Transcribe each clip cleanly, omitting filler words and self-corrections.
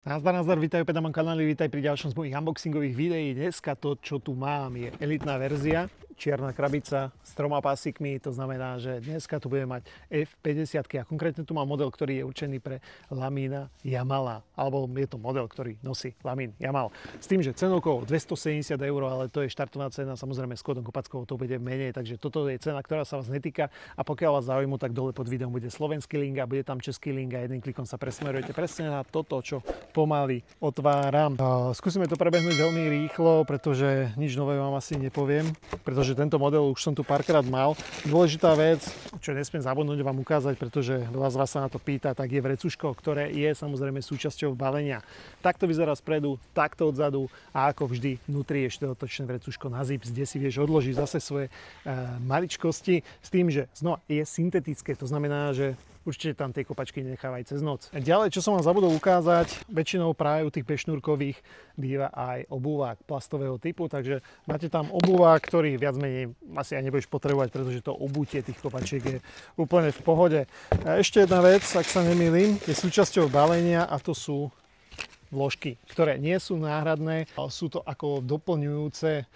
Nazdar, vítaj opäť na mojom kanáli, vítaj pri ďalšom z mojich unboxingových videí. Dneska to, čo tu mám, je elitná verzia, čierna krabica s 3 pásikmi, to znamená, že dneska tu budeme mať F50 a konkrétne tu mám model, ktorý je určený pre Lamina Jamala, alebo je to model, ktorý nosí Lamin Jamal. S tým, že cenovkou 270 €, ale to je štartová cena, samozrejme s kódom Kopackou to bude menej, takže toto je cena, ktorá sa vás netýka a pokiaľ vás zaujíma, tak dole pod videom bude slovenský link a bude tam český link a jedným klikom sa presmerujete presne na toto, čo pomaly otváram. Skúsime to prebehnúť veľmi rýchlo, pretože nič nové vám asi nepoviem, pretože tento model už som tu párkrát mal. Dôležitá vec, čo nesmiem zabudnúť vám ukázať, pretože veľa z vás sa na to pýta, tak je vrecuško, ktoré je samozrejme súčasťou balenia. Takto vyzerá spredu, takto odzadu a ako vždy vnútri je 4-točné vrecuško na zips, kde si vieš odložiť zase svoje maličkosti s tým, že znova je syntetické, to znamená, že určite tam tie kopačky nechávaj cez noc. Ďalej, čo som vám zabudol ukázať, väčšinou práve u tých bešnúrkových býva aj obuvák plastového typu, takže máte tam obuvák, ktorý viac menej asi aj nebudeš potrebovať, pretože to obutie tých kopačiek je úplne v pohode. A ešte jedna vec, ak sa nemýlim, je súčasťou balenia a to sú vložky, ktoré nie sú náhradné, ale sú to ako doplňujúce.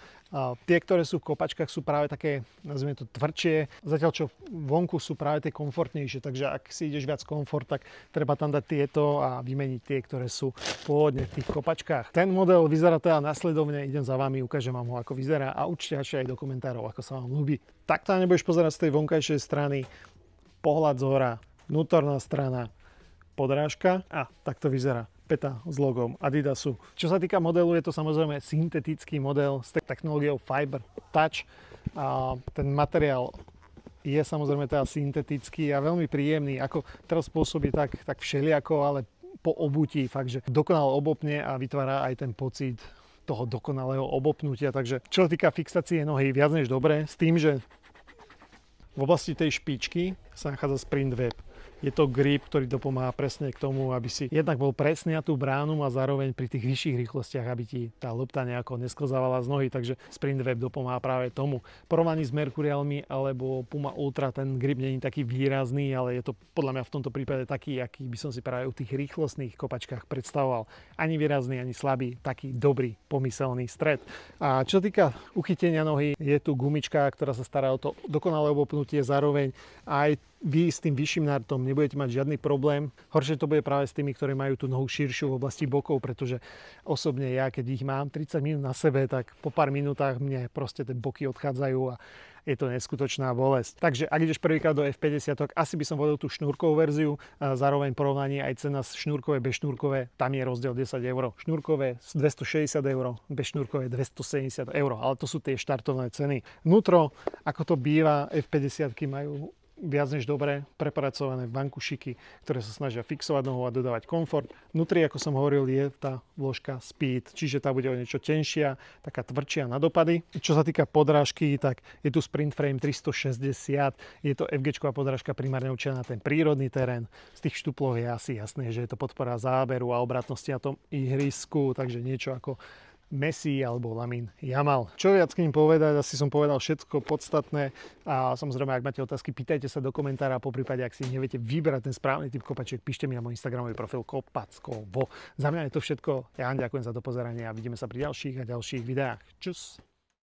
Tie, ktoré sú v kopačkách, sú práve také, nazvime to, tvrdšie, zatiaľ čo vonku sú práve tie komfortnejšie, takže ak si ideš viac komfort, tak treba tam dať tieto a vymeniť tie, ktoré sú pôvodne v tých kopačkách. Ten model vyzerá teda nasledovne, idem za vami, ukážem vám ho, ako vyzerá a určite aj do komentárov, ako sa vám ľúbi. Takto nebudeš pozerať z tej vonkajšej strany, pohľad zhora, vnútorná strana, podrážka a takto vyzerá päta s logom Adidasu. Čo sa týka modelu, je to samozrejme syntetický model s technológiou Fiber Touch. A ten materiál je samozrejme teda syntetický a veľmi príjemný. Ako teraz pôsobí tak všeliako, ale po obutí fakt, že dokonale obopne a vytvára aj ten pocit toho dokonalého obopnutia. Takže čo sa týka fixácie nohy, viac než dobre, s tým, že v oblasti tej špičky sa nachádza Sprint Web. Je to grip, ktorý dopomáha presne k tomu, aby si jednak bol presný na tú bránu a zároveň pri tých vyšších rýchlostiach, aby ti tá lopta nejako nesklzávala z nohy, takže Sprint Web dopomáha práve tomu. V porovnaní s Mercurialmi alebo Puma Ultra ten grip nie je taký výrazný, ale je to podľa mňa v tomto prípade taký, aký by som si práve u tých rýchlostných kopačkách predstavoval. Ani výrazný, ani slabý, taký dobrý, pomyselný stred. A čo sa týka uchytenia nohy, je tu gumička, ktorá sa stará o to dokonalé obopnutie, zároveň aj vy s tým vyšším nartom nebudete mať žiadny problém. Horšie to bude práve s tými, ktorí majú tú nohu širšiu v oblasti bokov, pretože osobne ja, keď ich mám 30 minút na sebe, tak po pár minútach mne proste tie boky odchádzajú a je to neskutočná bolesť. Takže ak ideš prvýkrát do F50, asi by som volil tú šnúrkovú verziu, a zároveň porovnanie aj cena šnúrkové, bezšnúrkové, tam je rozdiel 10 €. Šnúrkové 260 €, bezšnúrkové 270 €, ale to sú tie štartovné ceny. Vnútro, ako to býva, F50 majú viac než dobre prepracované vankušiky, ktoré sa snažia fixovať nohu a dodávať komfort. Vnútri, ako som hovoril, je tá vložka Speed, čiže tá bude o niečo tenšia, taká tvrdšia na dopady. Čo sa týka podrážky, tak je tu Sprint Frame 360, je to FG-čková podrážka primárne určená na ten prírodný terén. Z tých štuplov je asi jasné, že je to podpora záberu a obratnosti na tom ihrisku, takže niečo ako Messi alebo Lamin Jamal. Čo viac k ním povedať, asi som povedal všetko podstatné a samozrejme, ak máte otázky, pýtajte sa do komentára, poprípade, ak si neviete vybrať ten správny typ kopačiek, píšte mi na môj instagramový profil Kopackovo. Za mňa je to všetko, ja vám ďakujem za dopozeranie a vidíme sa pri ďalších videách. Čus!